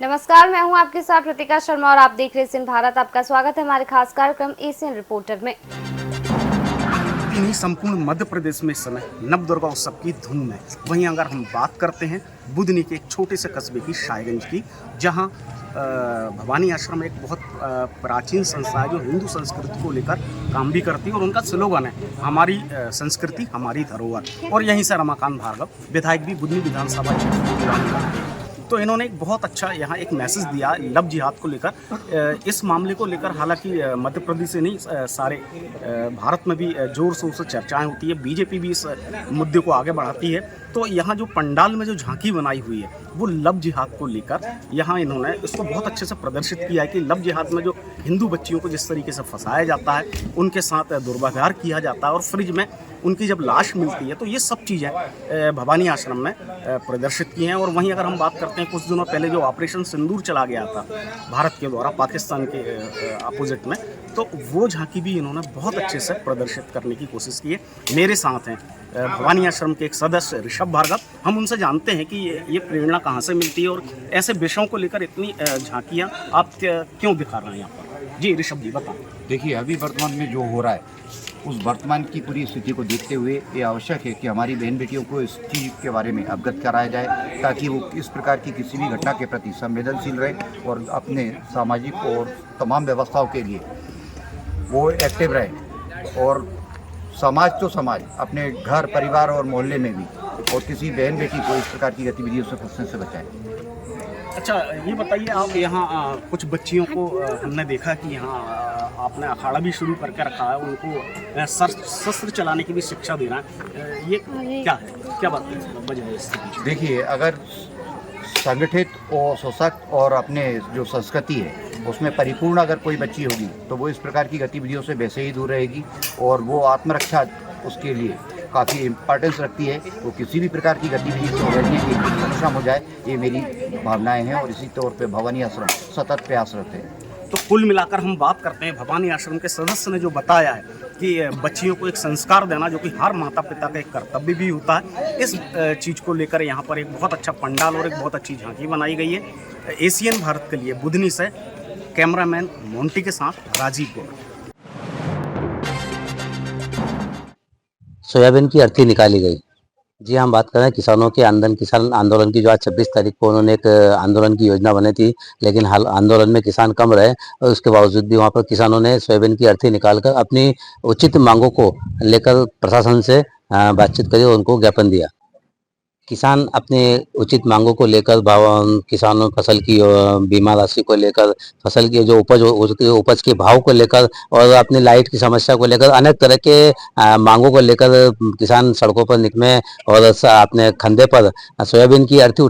नमस्कार, मैं हूं आपके साथ प्रतिका शर्मा और आप देख रहे हैं भारत। आपका स्वागत है हमारे खास कार्यक्रम एशियन रिपोर्टर में। इन्हीं संपूर्ण मध्य प्रदेश में इस समय नवदुर्गा उत्सव की धूम है। वहीं अगर हम बात करते हैं बुधनी के एक छोटे से कस्बे की शायगंज की, जहां भवानी आश्रम एक बहुत प्राचीन संस्था है जो हिंदू संस्कृति को लेकर काम भी करती है और उनका स्लोगन है हमारी संस्कृति हमारी धरोहर। और यहीं से रमाकांत भार्गव विधायक भी बुधनी विधानसभा क्षेत्र की दीवानी करते हैं। तो इन्होंने एक बहुत अच्छा यहाँ एक मैसेज दिया लव जिहाद को लेकर। इस मामले को लेकर हालांकि मध्य प्रदेश से नहीं सारे भारत में भी जोर शोर से चर्चाएं होती है। बीजेपी भी इस मुद्दे को आगे बढ़ाती है। तो यहाँ जो पंडाल में जो झांकी बनाई हुई है वो लव जिहाद को लेकर यहाँ इन्होंने इसको बहुत अच्छे से प्रदर्शित किया है कि लव जिहाद में जो हिंदू बच्चियों को जिस तरीके से फंसाया जाता है, उनके साथ दुर्व्यवहार किया जाता है और फ्रिज में उनकी जब लाश मिलती है, तो ये सब चीज़ें भवानी आश्रम में प्रदर्शित की हैं। और वहीं अगर हम बात करते हैं कुछ दिनों पहले जो ऑपरेशन सिंदूर चला गया था भारत के द्वारा पाकिस्तान के अपोजिट में, तो वो झांकी भी इन्होंने बहुत अच्छे से प्रदर्शित करने की कोशिश की है। मेरे साथ हैं भवानी आश्रम के एक सदस्य ऋषभ भार्गव। हम उनसे जानते हैं कि ये प्रेरणा कहाँ से मिलती है और ऐसे विषयों को लेकर इतनी झांकियाँ आप क्यों दिखा रहे हैं यहाँ पर। जी ऋषभ जी बताएं। देखिए, अभी वर्तमान में जो हो रहा है उस वर्तमान की पूरी स्थिति को देखते हुए ये आवश्यक है कि हमारी बहन बेटियों को इस चीज़ के बारे में अवगत कराया जाए, ताकि वो इस प्रकार की किसी भी घटना के प्रति संवेदनशील रहे और अपने सामाजिक और तमाम व्यवस्थाओं के लिए वो एक्टिव रहे। और समाज तो समाज, अपने घर परिवार और मोहल्ले में भी, और किसी बहन बेटी को इस प्रकार की गतिविधियों से फंसने से बचाएं। अच्छा, ये बताइए आप यहाँ कुछ बच्चियों को हमने देखा कि यहाँ आपने अखाड़ा भी शुरू करके रखा है, उनको शस्त्र चलाने की भी शिक्षा देना है। ये क्या है, क्या बात है वजह है इसके पीछे? देखिए, अगर संगठित और सशक्त और अपने जो संस्कृति है उसमें परिपूर्ण अगर कोई बच्ची होगी तो वो इस प्रकार की गतिविधियों से वैसे ही दूर रहेगी और वो आत्मरक्षा उसके लिए काफ़ी इम्पोर्टेंस रखती है। वो किसी भी प्रकार की गतिविधि से लड़ने के लिए सक्षम हो जाए, ये मेरी भावनाएं हैं और इसी तौर पे भवानी आश्रम सतत प्रयासरत है। तो कुल मिलाकर हम बात करते हैं भवानी आश्रम के सदस्य ने जो बताया है कि बच्चियों को एक संस्कार देना जो कि हर माता पिता का एक कर्तव्य भी होता है, इस चीज़ को लेकर यहाँ पर एक बहुत अच्छा पंडाल और एक बहुत अच्छी झांकी बनाई गई है। एशियन भारत के लिए बुधनी से कैमरामैन मोंटी के साथ राजीव गौड़। सोयाबीन की अर्थी निकाली गई। जी, हम बात कर रहे हैं किसानों के किसान आंदोलन की, जो आज 26 तारीख को उन्होंने एक आंदोलन की योजना बनी थी, लेकिन हाल आंदोलन में किसान कम रहे और उसके बावजूद भी वहाँ पर किसानों ने सोयाबीन की अर्थी निकालकर अपनी उचित मांगों को लेकर प्रशासन से बातचीत करी और उनको ज्ञापन दिया। किसान अपने उचित मांगों को लेकर किसानों फसल की बीमा राशि को लेकर, फसल की जो उपज के भाव को लेकर और अपनी लाइट की समस्या को लेकर अनेक तरह के मांगों को लेकर किसान सड़कों पर निकले और अपने कंधे पर सोयाबीन की अर्थी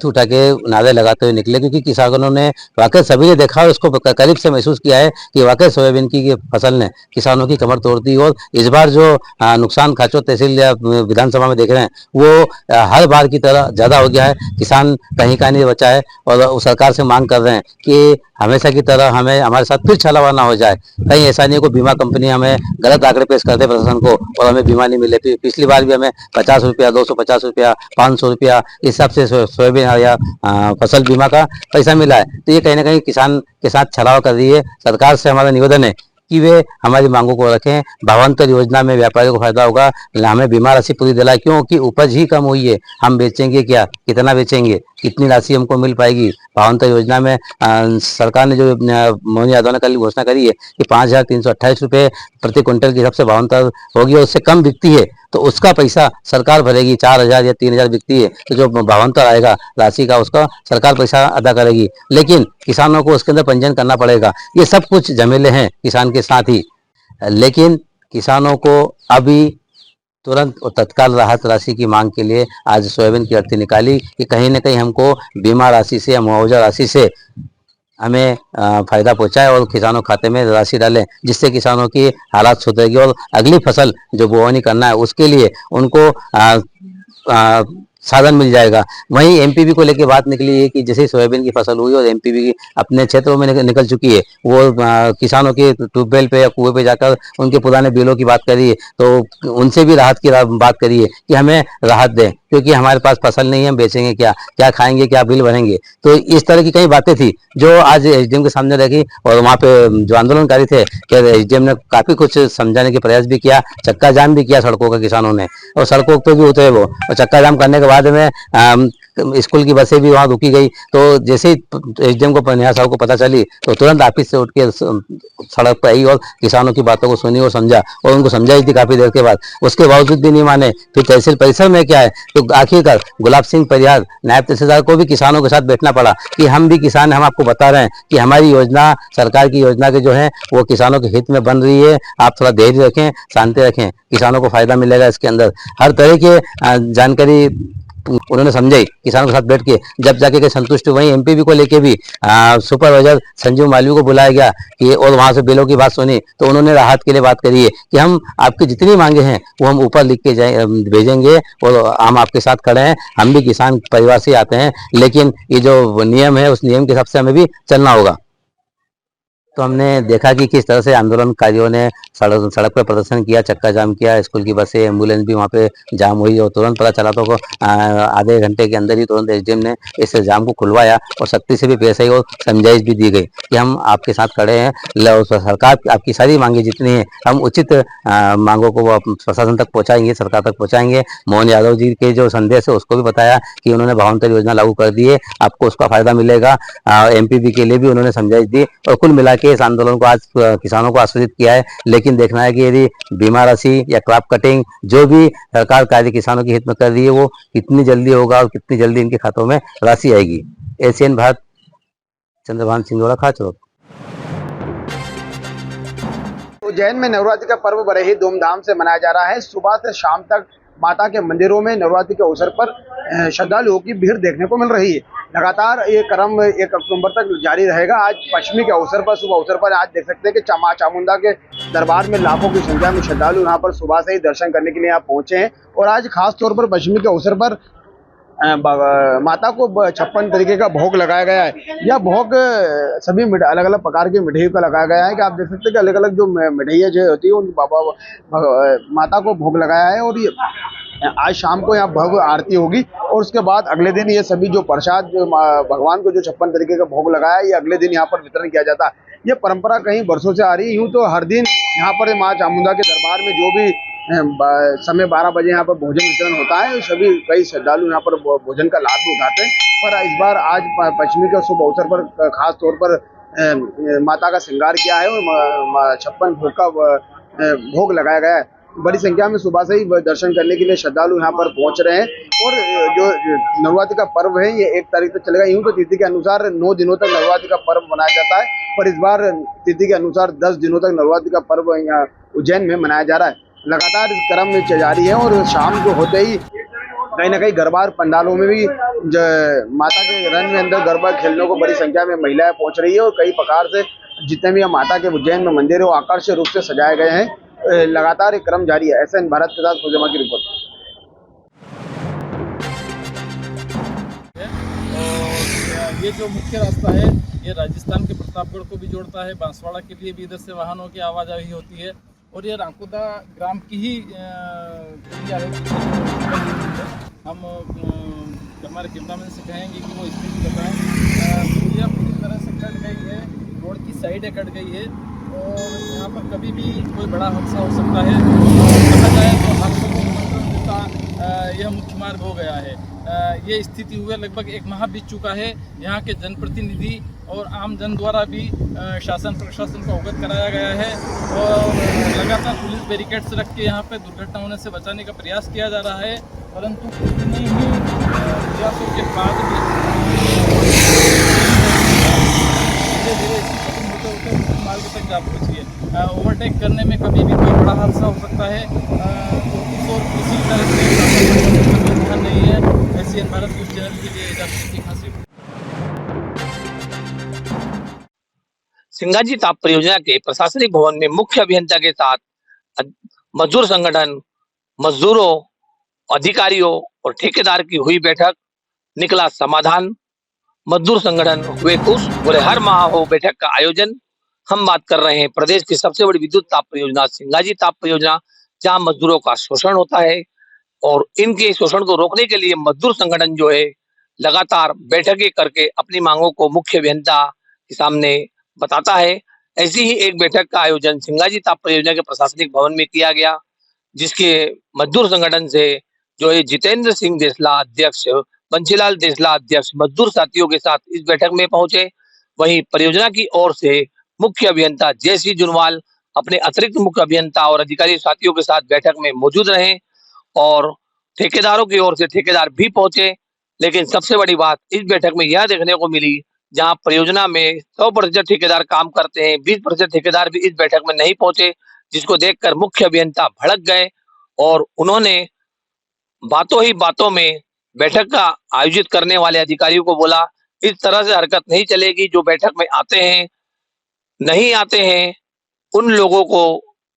उठा के नारे लगाते हुए निकले, क्योंकि किसानों ने वाकई सभी ने देखा और उसको करीब से महसूस किया है कि वाकई सोयाबीन की फसल ने किसानों की कमर तोड़ दी। और इस बार जो नुकसान खाचो तहसील या विधानसभा में देख रहे हैं वो हर बार की तरह ज़्यादा हो गया है। किसान कहीं का नहीं बचा है और सरकार से मांग कर रहे हैं कि हमेशा की तरह हमारे साथ फिर छलावा ना हो जाए। कहीं ऐसा नहीं है कोई बीमा कंपनी हमें गलत आंकड़े पेश करते प्रशासन को और हमें बीमा नहीं मिले। पिछली बार भी हमें 50 रुपया, 250 रुपया, 500 रुपया इस हिसाब से सोयाबीन या फसल बीमा का पैसा मिला है। तो ये कहीं ना कहीं किसान के साथ छलावा कर रही है। सरकार से हमारा निवेदन है कि वे हमारी मांगों को रखें। भावांतर योजना में व्यापारियों को फायदा होगा, हमें बीमा राशि पूरी दिलाए, क्योंकि उपज ही कम हुई है। हम बेचेंगे क्या, कितना बेचेंगे, कितनी राशि हमको मिल पाएगी। भावांतर योजना में सरकार ने जो मोहन यादव ने कल घोषणा करी है कि 5,328 रुपये प्रति क्विंटल की हिसाब से भावांतर होगी और उससे कम बिकती है तो उसका पैसा सरकार भरेगी। 4,000 या 3,000 बिकती है तो जो भावांतर आएगा राशि का उसका सरकार पैसा अदा करेगी, लेकिन किसानों को उसके अंदर पंजीयन करना पड़ेगा। ये सब कुछ झमेले हैं किसान के साथ ही, लेकिन किसानों को अभी तुरंत और तत्काल राहत राशि की मांग के लिए आज सोयाबीन की अर्थी निकाली कि कहीं ना कहीं हमको बीमा राशि से या मुआवजा राशि से हमें फायदा पहुंचाए और किसानों खाते में राशि डालें, जिससे किसानों की हालात सुधरेगी और अगली फसल जो बोवनी करना है उसके लिए उनको साधन मिल जाएगा। वहीं एमपीवी को लेकर बात निकली है कि जैसे सोयाबीन की फसल हुई और एमपीवी अपने क्षेत्रों में निकल चुकी है, वो किसानों के ट्यूबवेल पे या कुएं पे जाकर उनके पुराने बिलों की बात करी है, तो उनसे भी राहत की बात करी है कि हमें राहत दें। क्योंकि हमारे पास फसल नहीं है, हम बेचेंगे क्या, क्या खाएंगे, क्या बिल भरेंगे। तो इस तरह की कई बातें थी जो आज एसडीएम के सामने रखी, और वहाँ पे जो आंदोलनकारी थे कि एसडीएम ने काफी कुछ समझाने के प्रयास भी किया, चक्का जाम भी किया सड़कों का किसानों ने, और सड़कों पे भी उतरे वो, और चक्का जाम करने के बाद में स्कूल की बसें भी वहाँ रुकी गई। तो जैसे ही एसडीएम को नेहा साहब को पता चली तो तुरंत ऑफिस से उठ के सड़क पर आई और किसानों की बातों को सुनी और समझा, और उनको समझाई थी काफी देर के बाद। उसके बावजूद भी नहीं माने। फिर तहसील परिसर में क्या है, तो आखिरकार गुलाब सिंह परिहार नायब तहसीलदार को भी किसानों के साथ बैठना पड़ा कि हम भी किसान, हम आपको बता रहे हैं कि हमारी योजना, सरकार की योजना के जो है वो किसानों के हित में बन रही है, आप थोड़ा धैर्य रखें, शांति रखें, किसानों को फायदा मिलेगा इसके अंदर। हर तरह के जानकारी उन्होंने समझाई किसानों के साथ बैठ के, जब जाके के संतुष्ट हुए। वहीं एमपीवी को लेके भी सुपरवाइजर संजीव मालवीय को बुलाया गया कि, और वहां से बिलों की बात सुनी तो उन्होंने राहत के लिए बात करी है कि हम आपकी जितनी मांगे हैं वो हम ऊपर लिख के भेजेंगे, और हम आपके साथ खड़े हैं, हम भी किसान परिवार से आते हैं, लेकिन ये जो नियम है उस नियम के हिसाब से हमें भी चलना होगा। तो हमने देखा कि किस तरह से आंदोलनकारियों ने सड़क पर प्रदर्शन किया, चक्का जाम किया, स्कूल की बसें, एम्बुलेंस भी वहाँ पे जाम हुई, और तुरंत पता चला तो आधे घंटे के अंदर ही तुरंत एसडीएम ने इस जाम को खुलवाया, और सख्ती से भी पेश आई और समझाइश भी दी गई कि हम आपके साथ खड़े हैं, सरकार आपकी सारी मांगे जितनी है हम उचित मांगों को प्रशासन तक पहुँचाएंगे, सरकार तक पहुँचाएंगे। मोहन यादव जी के जो संदेश है उसको भी बताया कि उन्होंने भावांतर योजना लागू कर दी है, आपको उसका फायदा मिलेगा। एमपीवी के लिए भी उन्होंने समझाइश दी, और कुल मिला के इस आंदोलन को आज किसानों को आश्वासित किया है। लेकिन देखना है कि यदि बीमा राशि या क्रॉप कटिंग जो भी सरकार कार्य किसानों के हित में कर रही है वो कितनी जल्दी होगा और कितनी जल्दी इनके खातों में राशि आएगी। एशियन भारत, चंद्रभान सिंह खाचर। उज्जैन में नवरात्रि का पर्व बड़े ही धूमधाम से मनाया जा रहा है। सुबह से शाम तक माता के मंदिरों में नवरात्रि के अवसर पर श्रद्धालुओं की भीड़ देखने को मिल रही है। लगातार ये क्रम 1 अक्टूबर तक जारी रहेगा। आज पंचमी के अवसर पर, शुभ अवसर पर आज देख सकते हैं कि मां चामुंडा के दरबार में लाखों की संख्या में श्रद्धालु यहाँ पर सुबह से ही दर्शन करने के लिए यहाँ पहुंचे हैं। और आज खास तौर पर पंचमी के अवसर पर माता को 56 तरीके का भोग लगाया गया है। यह भोग सभी अलग अलग प्रकार की मिठाइयों का लगाया गया है कि आप देख सकते हैं कि अलग अलग जो मिठाइयाँ जो होती है उन माता को भोग लगाया है। और ये आज शाम को यहाँ भव्य आरती होगी, और उसके बाद अगले दिन ये सभी जो प्रसाद जो भगवान को जो 56 तरीके का भोग लगाया है ये अगले दिन यहाँ पर वितरण किया जाता है। ये परंपरा कहीं वर्षों से आ रही है। यूँ तो हर दिन यहाँ पर माँ चामुंडा के दरबार में जो भी समय 12 बजे यहाँ पर भोजन वितरण होता है, सभी कई श्रद्धालु यहाँ पर भोजन का लाभ भी उठाते हैं। पर इस बार आज पंचमी के शुभ अवसर पर खास तौर पर माता का श्रृंगार किया है और 56 भोग का भोग लगाया गया है। बड़ी संख्या में सुबह से ही दर्शन करने के लिए श्रद्धालु यहाँ पर पहुंच रहे हैं। और जो नवरात्रि का पर्व है ये 1 तारीख तक चलेगा। यूँ तो तिथि के अनुसार 9 दिनों तक नवरात्रि का पर्व मनाया जाता है, पर इस बार तिथि के अनुसार 10 दिनों तक नवरात्रि का पर्व यहाँ उज्जैन में मनाया जा रहा है। लगातार इस क्रम में जारी है, और शाम को होते ही कहीं ना कहीं गरबा पंडालों में भी माता के रन में अंदर गरबा खेलने को बड़ी संख्या में महिलाएं पहुंच रही है। और कई प्रकार से जितने भी माता के उज्जैन में मंदिर है वो आकर्षक रूप से सजाए गए हैं। लगातार एक क्रम जारी है। एसएन भारत के साथ खुजमा की रिपोर्ट। और ये जो मुख्य रास्ता है ये राजस्थान के प्रतापगढ़ को भी जोड़ता है। बांसवाड़ा के लिए भी इधर से वाहनों की आवाजाही होती है। और ये रांकुदा ग्राम की ही हम हमारे कैमरामैन से कहेंगे कि वो स्थिति बताएं। यह पूरी तरह से कट गई है, रोड की साइडें कट गई है, और यहाँ पर कभी भी कोई बड़ा हादसा हो सकता है। कहा जाए तो हादसों को निमंत्रण देता यह मुख्य मार्ग हो गया है। ये स्थिति हुए लगभग 1 माह बीत चुका है। यहाँ के जनप्रतिनिधि और आम जन द्वारा भी शासन प्रशासन को अवगत कराया गया है, और लगातार पुलिस बैरिकेड्स रख के यहाँ पे दुर्घटना होने से बचाने का प्रयास किया जा रहा है। परंतु इतनी ही प्रयासों के बाद भी धीरे धीरे खत्म होते होते मार्ग तक जा पहुँची है। ओवरटेक करने में कभी भी कोई बड़ा हादसा हो सकता है। और किसी तरह से ध्यान नहीं है। एशियन भारत न्यूज़ चैनल के लिए इजाजत की हासिल। सिंगाजी ताप परियोजना के प्रशासनिक भवन में मुख्य अभियंता के साथ मजदूर संगठन, मजदूरों, अधिकारियों और ठेकेदार की हुई बैठक। निकला समाधान। मजदूर संगठन हुए खुश, बोले हर माह हो बैठक का आयोजन। हम बात कर रहे हैं प्रदेश की सबसे बड़ी विद्युत ताप परियोजना सिंगाजी ताप परियोजना, जहां मजदूरों का शोषण होता है, और इनके शोषण को रोकने के लिए मजदूर संगठन जो है लगातार बैठकें करके अपनी मांगों को मुख्य अभियंता के सामने बताता है। ऐसी ही एक बैठक का आयोजन सिंगाजी ताप परियोजना के प्रशासनिक भवन में किया गया, जिसके मजदूर संगठन से जो है जितेंद्र सिंह देसला अध्यक्ष, बंशीलाल देसला अध्यक्ष मजदूर साथियों के साथ इस बैठक में पहुंचे। वहीं परियोजना की ओर से मुख्य अभियंता जयसी जुनवाल अपने अतिरिक्त मुख्य अभियंता और अधिकारी साथियों के साथ बैठक में मौजूद रहे और ठेकेदारों की ओर से ठेकेदार भी पहुंचे। लेकिन सबसे बड़ी बात इस बैठक में यह देखने को मिली, जहां परियोजना में 100% ठेकेदार काम करते हैं, 20% ठेकेदार भी इस बैठक में नहीं पहुंचे, जिसको देखकर मुख्य अभियंता भड़क गए और उन्होंने बातों ही बातों में बैठक का आयोजित करने वाले अधिकारियों को बोला, इस तरह से हरकत नहीं चलेगी। जो बैठक में आते हैं नहीं आते हैं उन लोगों को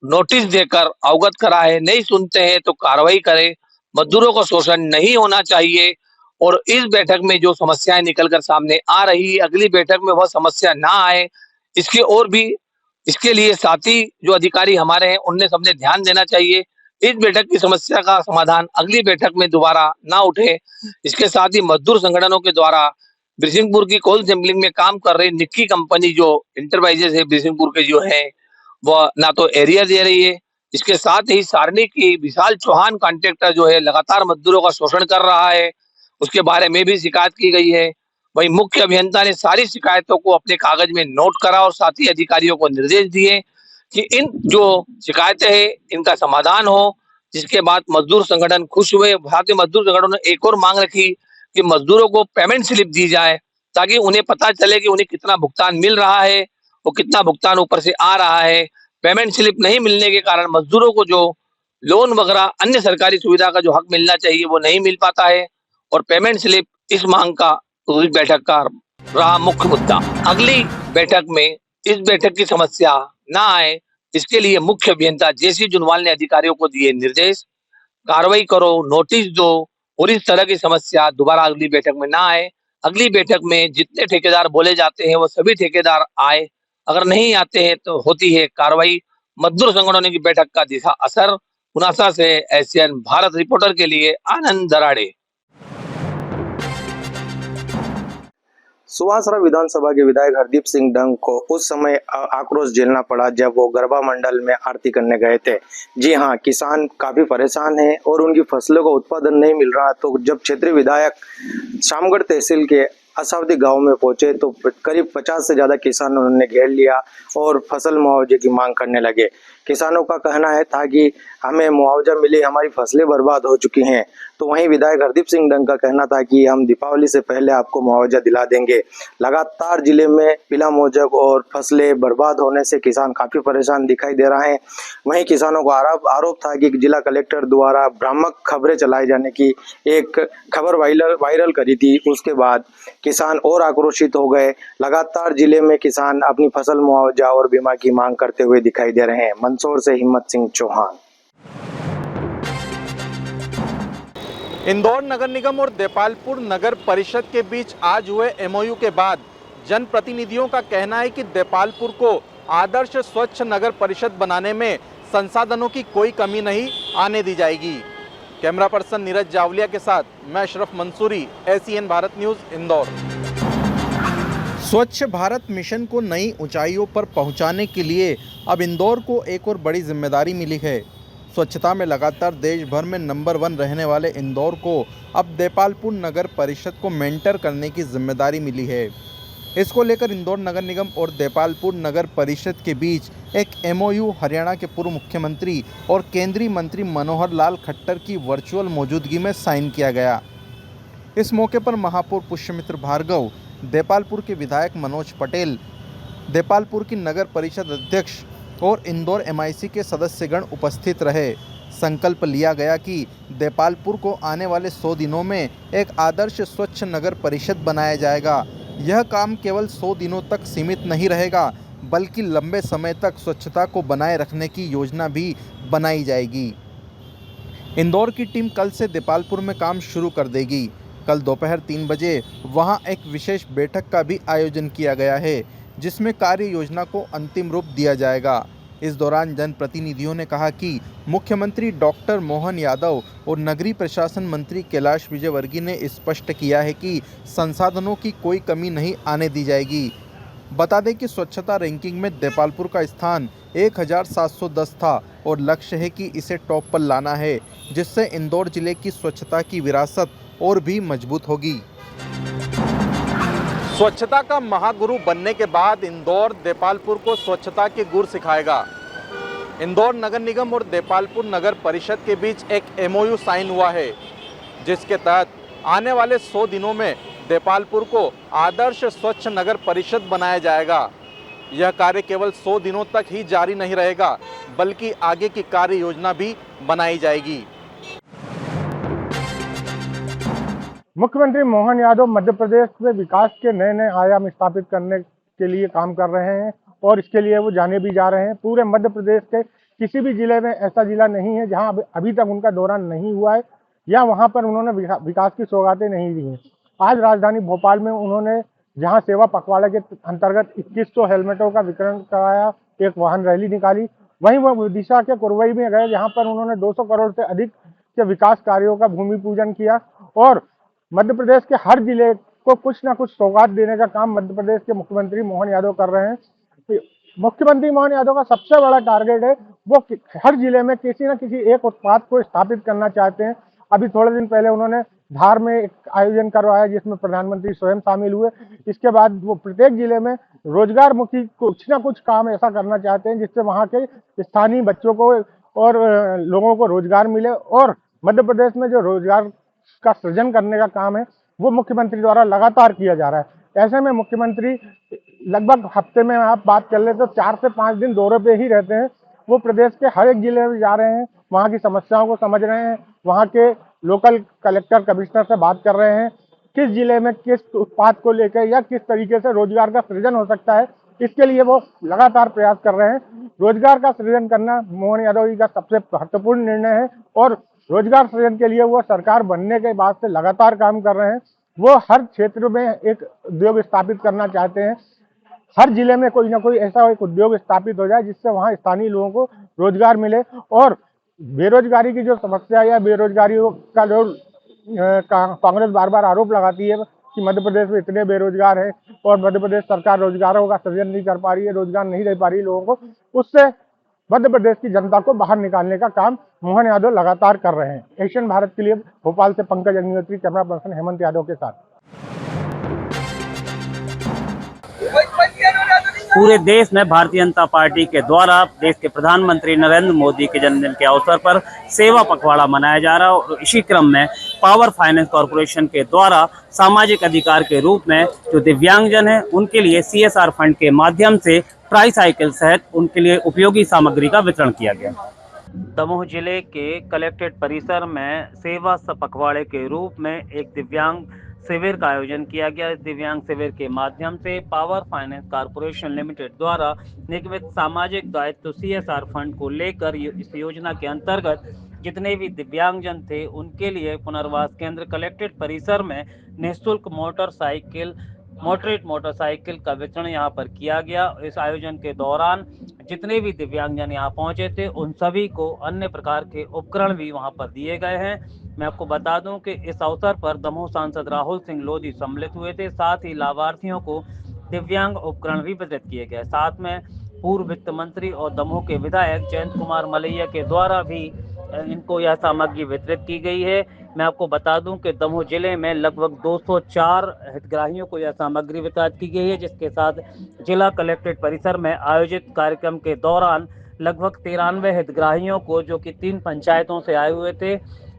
नोटिस देकर अवगत कराए, नहीं सुनते हैं तो कार्रवाई करे। मजदूरों का शोषण नहीं होना चाहिए और इस बैठक में जो समस्याएं निकलकर सामने आ रही है, अगली बैठक में वह समस्या ना आए, इसके और भी इसके लिए साथी जो अधिकारी हमारे हैं उनने सबने ध्यान देना चाहिए। इस बैठक की समस्या का समाधान अगली बैठक में दोबारा ना उठे। इसके साथ ही मजदूर संगठनों के द्वारा बिरसिंहपुर की कोल सैम्पलिंग में काम कर रही निक्की कंपनी जो इंटरप्राइजेस है बिरसिंहपुर के जो है, वह ना तो एरिया दे रही है। इसके साथ ही सारणी की विशाल चौहान कॉन्ट्रैक्टर जो है लगातार मजदूरों का शोषण कर रहा है, उसके बारे में भी शिकायत की गई है। वहीं मुख्य अभियंता ने सारी शिकायतों को अपने कागज में नोट करा और साथ ही अधिकारियों को निर्देश दिए कि इन जो शिकायतें हैं इनका समाधान हो, जिसके बाद मजदूर संगठन खुश हुए। साथ ही मजदूर संगठनों ने एक और मांग रखी कि मजदूरों को पेमेंट स्लिप दी जाए ताकि उन्हें पता चले कि उन्हें कितना भुगतान मिल रहा है और कितना भुगतान ऊपर से आ रहा है। पेमेंट स्लिप नहीं मिलने के कारण मजदूरों को जो लोन वगैरह अन्य सरकारी सुविधा का जो हक मिलना चाहिए वो नहीं मिल पाता है और पेमेंट स्लिप इस मांग का पूरी बैठक का रहा मुख्य मुद्दा। अगली बैठक में इस बैठक की समस्या ना आए, इसके लिए मुख्य अभियंता जेसी जुनवाल ने अधिकारियों को दिए निर्देश, कार्रवाई करो, नोटिस दो और इस तरह की समस्या दोबारा अगली बैठक में ना आए। अगली बैठक में जितने ठेकेदार बोले जाते हैं वो सभी ठेकेदार आए, अगर नहीं आते हैं तो होती है कार्रवाई। मजदूर संगठनों की बैठक का दिखा असर। पुनासा से एशियन भारत रिपोर्टर के लिए आनंद दराड़े। सुवासरा विधानसभा के विधायक हरदीप सिंह डंग को उस समय आक्रोश झेलना पड़ा जब वो गरबा मंडल में आरती करने गए थे। जी हाँ, किसान काफी परेशान हैं और उनकी फसलों का उत्पादन नहीं मिल रहा। तो जब क्षेत्रीय विधायक शामगढ़ तहसील के असावदी गांव में पहुंचे तो करीब 50 से ज्यादा किसान उन्होंने घेर लिया और फसल मुआवजे की मांग करने लगे। किसानों का कहना है था कि हमें मुआवजा मिले, हमारी फसलें बर्बाद हो चुकी हैं। तो वहीं विधायक हरदीप सिंह डंग का कहना था कि हम दीपावली से पहले आपको मुआवजा दिला देंगे। लगातार जिले में पीला मोजक और फसलें बर्बाद होने से किसान काफी परेशान दिखाई दे रहे हैं। वहीं किसानों का आरोप था कि जिला कलेक्टर द्वारा भ्रामक खबरें चलाए जाने की एक खबर वायरल करी थी। उसके बाद किसान और आक्रोशित हो गए। लगातार जिले में किसान अपनी फसल मुआवजा और बीमा की मांग करते हुए दिखाई दे रहे हैं। मंदसौर से हिम्मत सिंह चौहान। इंदौर नगर निगम और देपालपुर नगर परिषद के बीच आज हुए एमओयू के बाद जनप्रतिनिधियों का कहना है कि देपालपुर को आदर्श स्वच्छ नगर परिषद बनाने में संसाधनों की कोई कमी नहीं आने दी जाएगी। कैमरा पर्सन नीरज जावलिया के साथ मैं अशरफ मंसूरी, एसीएन भारत न्यूज़, इंदौर। स्वच्छ भारत मिशन को नई ऊंचाइयों पर पहुंचाने के लिए अब इंदौर को एक और बड़ी जिम्मेदारी मिली है। स्वच्छता में लगातार देश भर में नंबर 1 रहने वाले इंदौर को अब देपालपुर नगर परिषद को मेंटर करने की जिम्मेदारी मिली है। इसको लेकर इंदौर नगर निगम और देपालपुर नगर परिषद के बीच एक एमओयू हरियाणा के पूर्व मुख्यमंत्री और केंद्रीय मंत्री मनोहर लाल खट्टर की वर्चुअल मौजूदगी में साइन किया गया। इस मौके पर महापौर पुष्यमित्र भार्गव, देपालपुर के विधायक मनोज पटेल, देपालपुर की नगर परिषद अध्यक्ष और इंदौर एमआईसी के सदस्यगण उपस्थित रहे। संकल्प लिया गया कि देपालपुर को आने वाले 100 दिनों में एक आदर्श स्वच्छ नगर परिषद बनाया जाएगा। यह काम केवल 100 दिनों तक सीमित नहीं रहेगा, बल्कि लंबे समय तक स्वच्छता को बनाए रखने की योजना भी बनाई जाएगी। इंदौर की टीम कल से देपालपुर में काम शुरू कर देगी। कल दोपहर 3 बजे वहां एक विशेष बैठक का भी आयोजन किया गया है, जिसमें कार्य योजना को अंतिम रूप दिया जाएगा। इस दौरान जनप्रतिनिधियों ने कहा कि मुख्यमंत्री डॉक्टर मोहन यादव और नगरीय प्रशासन मंत्री कैलाश विजयवर्गीय ने स्पष्ट किया है कि संसाधनों की कोई कमी नहीं आने दी जाएगी। बता दें कि स्वच्छता रैंकिंग में देपालपुर का स्थान 1710 था और लक्ष्य है कि इसे टॉप पर लाना है, जिससे इंदौर जिले की स्वच्छता की विरासत और भी मजबूत होगी। स्वच्छता का महागुरु बनने के बाद इंदौर देपालपुर को स्वच्छता के गुर सिखाएगा। इंदौर नगर निगम और देपालपुर नगर परिषद के बीच एक MOU साइन हुआ है, जिसके तहत आने वाले 100 दिनों में देपालपुर को आदर्श स्वच्छ नगर परिषद बनाया जाएगा। यह कार्य केवल 100 दिनों तक ही जारी नहीं रहेगा, बल्कि आगे की कार्य योजना भी बनाई जाएगी। मुख्यमंत्री मोहन यादव मध्य प्रदेश में विकास के नए नए आयाम स्थापित करने के लिए काम कर रहे हैं और इसके लिए वो जाने भी जा रहे हैं। पूरे मध्य प्रदेश के किसी भी जिले में ऐसा जिला नहीं है जहां अभी तक उनका दौरा नहीं हुआ है या वहां पर उन्होंने विकास की सौगातें नहीं दी हैं। आज राजधानी भोपाल में उन्होंने जहां सेवा पखवाड़ा के अंतर्गत 2100 हेलमेटों का वितरण कराया, एक वाहन रैली निकाली। वहीं वो विदिशा के कुरवई में गए, जहाँ पर उन्होंने 200 करोड़ से अधिक के विकास कार्यों का भूमि पूजन किया और मध्य प्रदेश के हर जिले को कुछ ना कुछ सौगात देने का काम मध्य प्रदेश के मुख्यमंत्री मोहन यादव कर रहे हैं। मुख्यमंत्री मोहन यादव का सबसे बड़ा टारगेट है वो हर जिले में किसी न किसी एक उत्पाद को स्थापित करना चाहते हैं। अभी थोड़े दिन पहले उन्होंने धार में एक आयोजन करवाया जिसमें प्रधानमंत्री स्वयं शामिल हुए। इसके बाद वो प्रत्येक जिले में रोजगार मुखी कुछ ना कुछ काम ऐसा करना चाहते हैं जिससे वहाँ के स्थानीय बच्चों को और लोगों को रोजगार मिले और मध्य प्रदेश में जो रोजगार का सृजन करने का काम है वो मुख्यमंत्री द्वारा लगातार किया जा रहा है। ऐसे में मुख्यमंत्री लगभग हफ्ते में आप बात कर ले तो 4 से 5 दिन दौरे पे ही रहते हैं। वो प्रदेश के हर एक जिले में जा रहे हैं, वहाँ की समस्याओं को समझ रहे हैं, वहाँ के लोकल कलेक्टर कमिश्नर से बात कर रहे हैं, किस जिले में किस उत्पाद को लेकर या किस तरीके से रोजगार का सृजन हो सकता है, इसके लिए वो लगातार प्रयास कर रहे हैं। रोजगार का सृजन करना मोहन यादव जी का सबसे महत्वपूर्ण निर्णय है और रोजगार सृजन के लिए वो सरकार बनने के बाद से लगातार काम कर रहे हैं। वो हर क्षेत्र में एक उद्योग स्थापित करना चाहते हैं। हर जिले में कोई ना कोई ऐसा एक उद्योग स्थापित हो जाए जिससे वहाँ स्थानीय लोगों को रोजगार मिले और बेरोजगारी की जो समस्या या बेरोजगारी का जो कांग्रेस बार बार आरोप लगाती है कि मध्य प्रदेश में इतने बेरोजगार हैं और मध्य प्रदेश सरकार रोजगारों का सृजन नहीं कर पा रही है, रोजगार नहीं दे पा रही है लोगों को, उससे मध्य प्रदेश की जनता को बाहर निकालने का काम मोहन यादव लगातार कर रहे हैं। एशियन भारत के लिए भोपाल से पंकज अग्निहोत्री, कैमरा पर्सन हेमंत यादव के साथ। पूरे देश में भारतीय जनता पार्टी के द्वारा देश के प्रधानमंत्री नरेंद्र मोदी के जन्मदिन के अवसर पर सेवा पखवाड़ा मनाया जा रहा है और इसी क्रम में पावर फाइनेंस कॉरपोरेशन के द्वारा सामाजिक अधिकार के रूप में जो दिव्यांगजन हैं उनके लिए CSR फंड के माध्यम से ट्राईसाइकिल सहित उनके लिए उपयोगी सामग्री का वितरण किया गया। दमोह जिले के कलेक्ट्रेट परिसर में सेवा पखवाड़े के रूप में एक दिव्यांग शिविर का आयोजन किया गया। इस दिव्यांग शिविर के माध्यम से पावर फाइनेंस कॉरपोरेशन लिमिटेड द्वारा निर्मित सामाजिक दायित्व CSR फंड को लेकर इस योजना के अंतर्गत जितने भी दिव्यांगजन थे उनके लिए पुनर्वास केंद्र कलेक्ट्रेट परिसर में निःशुल्क मोटरेट मोटरसाइकिल का वितरण यहाँ पर किया गया। इस आयोजन के दौरान जितने भी दिव्यांगजन यहाँ पहुँचे थे उन सभी को अन्य प्रकार के उपकरण भी वहाँ पर दिए गए हैं। मैं आपको बता दूं कि इस अवसर पर दमोह सांसद राहुल सिंह लोधी सम्मिलित हुए थे। साथ ही लाभार्थियों को दिव्यांग उपकरण भी वितरित किए गए। साथ में पूर्व वित्त मंत्री और दमोह के विधायक जयंत कुमार मलैया के द्वारा भी इनको यह सामग्री वितरित की गई है। मैं आपको बता दूं कि दमोह जिले में लगभग 204 हितग्राहियों को यह सामग्री वितरित की गई है, जिसके साथ जिला कलेक्ट्रेट परिसर में आयोजित कार्यक्रम के दौरान लगभग 93 हितग्राहियों को, जो कि 3 पंचायतों से आए हुए थे,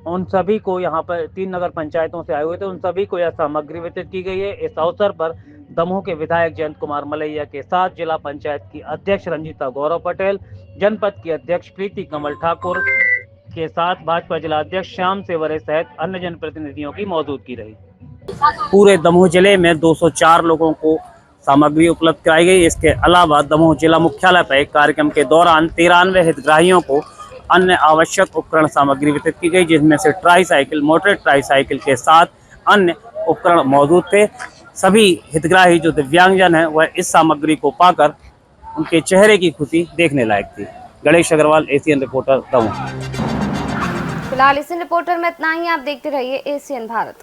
उन सभी को यहाँ पर 3 नगर पंचायतों से आए हुए थे, उन सभी को यह सामग्री वितरित की गई है। इस अवसर पर दमोह के विधायक जयंत कुमार मलैया के साथ जिला पंचायत की अध्यक्ष रंजीता गौरव पटेल, जनपद की अध्यक्ष प्रीति कमल ठाकुर के साथ भाजपा जिला अध्यक्ष श्याम सेवरे सहित अन्य जनप्रतिनिधियों की मौजूदगी रही। पूरे दमोह जिले में 204 लोगों को सामग्री उपलब्ध कराई गई। इसके अलावा दमोह जिला मुख्यालय पर एक कार्यक्रम के दौरान 93 हितग्राहियों को अन्य आवश्यक उपकरण सामग्री वितरित की गई, जिसमें से ट्राईसाइकिल, मोटरेट ट्राईसाइकिल के साथ अन्य उपकरण मौजूद थे। सभी हितग्राही जो दिव्यांगजन हैं वह इस सामग्री को पाकर उनके चेहरे की खुशी देखने लायक थी। Ganesh Agrawal, Asian reporter, Damoh. फिलहाल एशियन रिपोर्टर में इतना ही। आप देखते रहिए एशियन भारत।